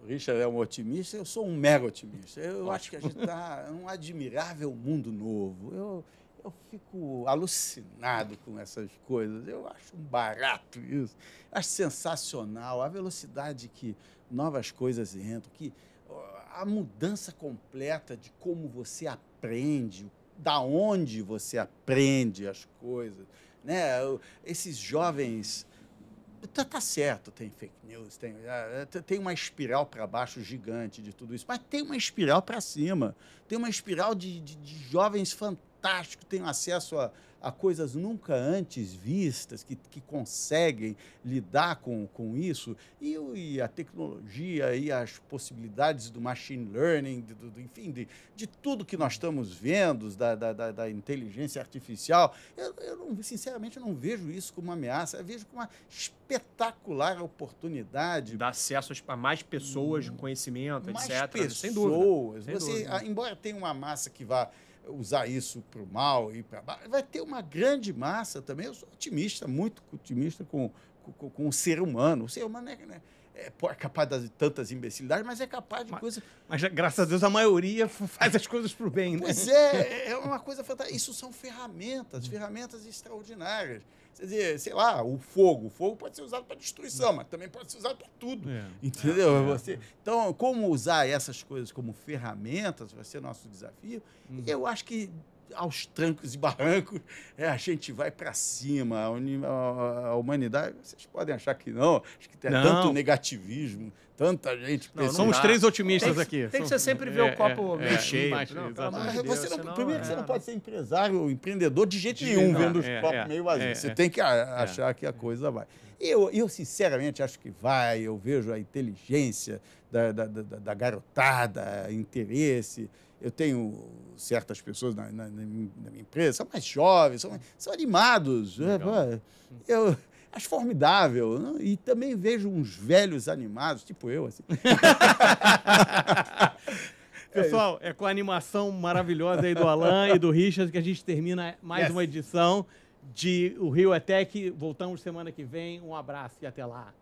Speaker 2: O Richard é um otimista, eu sou um mega otimista. Eu acho que a gente está num admirável mundo novo. Eu fico alucinado com essas coisas. Eu acho um barato isso. Acho sensacional a velocidade que novas coisas entram, que a mudança completa de como você aprende, da onde você aprende as coisas, né? Esses jovens... Tá certo, tem fake news, tem uma espiral para baixo gigante de tudo isso, mas tem uma espiral para cima, tem uma espiral de jovens fantásticos, fantástico, tenho acesso a coisas nunca antes vistas, que conseguem lidar com isso, e a tecnologia e as possibilidades do machine learning, enfim, de tudo que nós estamos vendo, da inteligência artificial, sinceramente, eu não vejo isso como uma ameaça, eu vejo como uma espetacular oportunidade.
Speaker 3: Dá acesso a mais pessoas, conhecimento,
Speaker 2: mais
Speaker 3: etc.
Speaker 2: pessoas.
Speaker 3: Sem dúvida. Sem
Speaker 2: Você,
Speaker 3: dúvida.
Speaker 2: embora tenha uma massa que vá usar isso para o mal e para baixo, vai ter uma grande massa também. Eu sou otimista, muito otimista com o ser humano. O ser humano é capaz de tantas imbecilidades, mas é capaz de coisas...
Speaker 1: Mas, graças a Deus, a maioria faz as coisas para o bem, né?
Speaker 2: Pois é uma coisa fantástica. Isso são ferramentas extraordinárias. Quer dizer, sei lá, o fogo pode ser usado para destruição, mas também pode ser usado para tudo. Entendeu? Então, como usar essas coisas como ferramentas vai ser nosso desafio. Eu acho que aos trancos e barrancos a gente vai para cima. A humanidade, vocês podem achar que não, acho que tem tanto negativismo, tanta gente...
Speaker 1: Somos três otimistas aqui.
Speaker 3: Tem que você sempre ver o copo meio cheio.
Speaker 2: Primeiro que você não pode ser empresário ou empreendedor de jeito nenhum, vendo os copos meio vazios. Você tem que achar que a coisa vai. Eu sinceramente acho que vai. Eu vejo a inteligência da garotada, interesse. Eu tenho certas pessoas na minha empresa, são mais jovens, são animados. Eu acho formidável. Não? E também vejo uns velhos animados, tipo eu, assim.
Speaker 1: Pessoal, é com a animação maravilhosa aí do Alan e do Richard que a gente termina mais uma edição de o Rio Tech. Voltamos semana que vem. Um abraço e até lá.